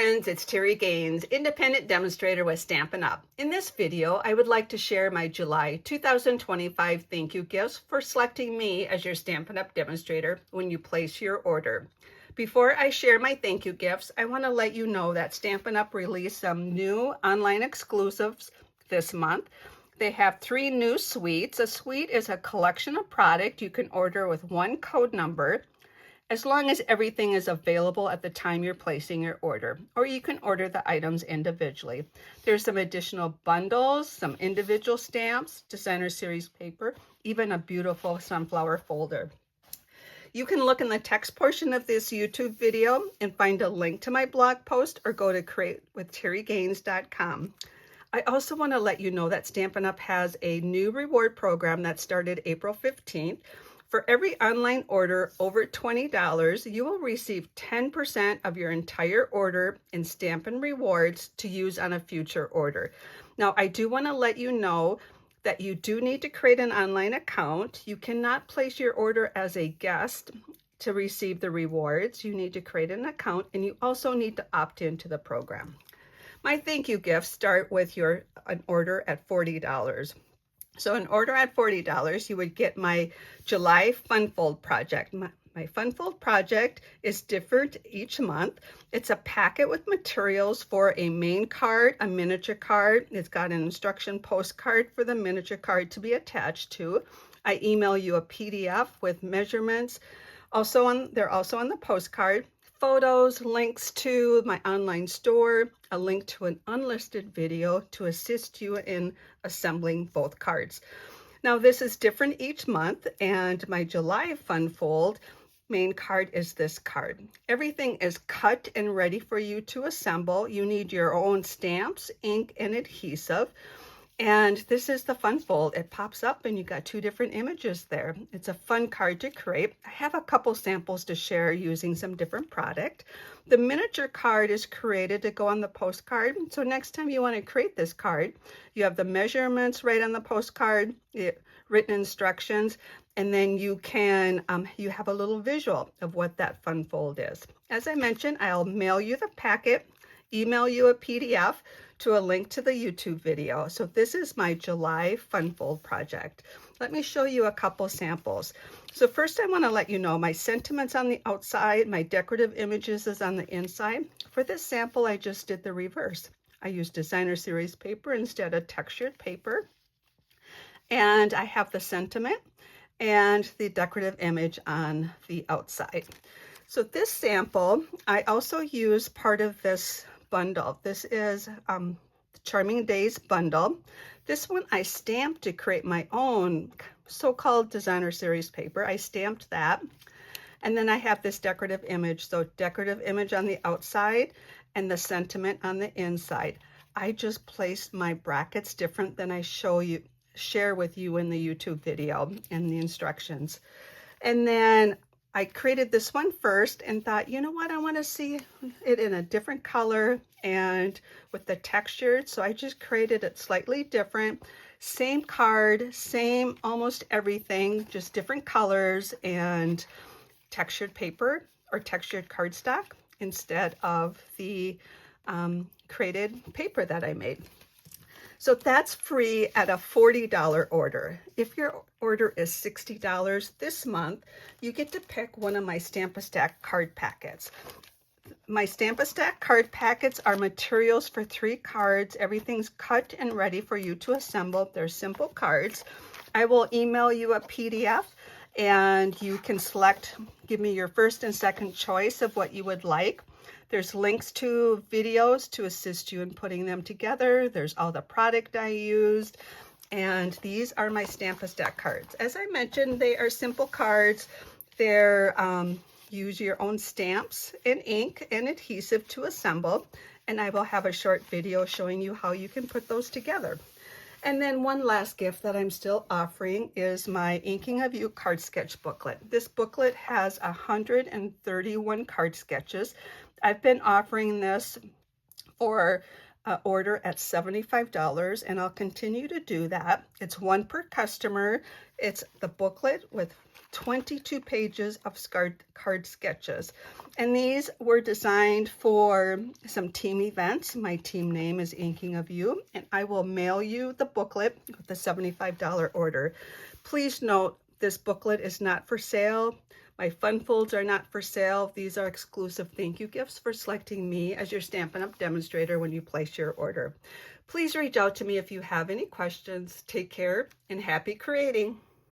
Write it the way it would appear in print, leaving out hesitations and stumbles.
friends, it's Terri Gaines, independent demonstrator with Stampin Up. In this video, I would like to share my July 2025 thank you gifts for selecting me as your Stampin Up demonstrator when you place your order. Before I share my thank you gifts, I want to let you know that Stampin Up released some new online exclusives this month. They have 3 new suites. A suite is a collection of product you can order with one code number, as long as everything is available at the time you're placing your order, or you can order the items individually. There's some additional bundles, some individual stamps, designer series paper, even a beautiful sunflower folder. You can look in the text portion of this YouTube video and find a link to my blog post, or go to createwithterrigaines.com. I also want to let you know that Stampin Up has a new reward program that started April 15th. For every online order over $20, you will receive 10% of your entire order in Stampin Rewards to use on a future order. Now, I do want to let you know that you do need to create an online account. You cannot place your order as a guest to receive the rewards. You need to create an account, and you also need to opt into the program. My thank you gifts start with an order at $40. So an order at $40, you would get my July Fun Fold project. My Fun Fold project is different each month. It's a packet with materials for a main card, a miniature card. It's got an instruction postcard for the miniature card to be attached to. I email you a PDF with measurements. They're also on the postcard. Photos, links to my online store, a link to an unlisted video to assist you in assembling both cards. Now, this is different each month, and my July Fun Fold main card is this card. Everything is cut and ready for you to assemble. You need your own stamps, ink, and adhesive. And this is the Fun Fold. It pops up and you got 2 different images there. It's a fun card to create. I have a couple samples to share using some different product. The miniature card is created to go on the postcard. So next time you want to create this card, you have the measurements right on the postcard, written instructions, and then you can you have a little visual of what that Fun Fold is. As I mentioned, I'll mail you the packet, email you a PDF to a link to the YouTube video. So this is my July Fun Fold project. Let me show you a couple samples. So first, I want to let you know my sentiments on the outside, my decorative images is on the inside. For this sample, I just did the reverse. I used designer series paper instead of textured paper. And I have the sentiment and the decorative image on the outside. So this sample, I also use part of this bundle. This is the Charming Days bundle. This one I stamped to create my own so-called designer series paper. I stamped that. And then I have this decorative image. So decorative image on the outside and the sentiment on the inside. I just placed my brackets different than I share with you in the YouTube video and the instructions. And then I created this one first and thought, you know what, I want to see it in a different color and with the texture. So I just created it slightly different. Same card, same almost everything, just different colors and textured paper or textured cardstock instead of the created paper that I made. So that's free at a $40 order. If your order is $60 this month, you get to pick one of my Stamp-A-Stack card packets. My Stamp-A-Stack card packets are materials for 3 cards. Everything's cut and ready for you to assemble. They're simple cards. I will email you a PDF and you can give me your first and second choice of what you would like. There's links to videos to assist you in putting them together. There's all the product I used. And these are my Stamp-A-Stack cards. As I mentioned, they are simple cards. They're use your own stamps and ink and adhesive to assemble. And I will have a short video showing you how you can put those together. And then one last gift that I'm still offering is my Inking of You card sketch booklet. This booklet has 131 card sketches. I've been offering this for order at $75, and I'll continue to do that. It's one per customer. It's the booklet with 22 pages of card sketches. And these were designed for some team events. My team name is Inking of You, and I will mail you the booklet with the $75 order. Please note, this booklet is not for sale. My fun folds are not for sale. These are exclusive thank you gifts for selecting me as your Stampin' Up! Demonstrator when you place your order. Please reach out to me if you have any questions. Take care and happy creating.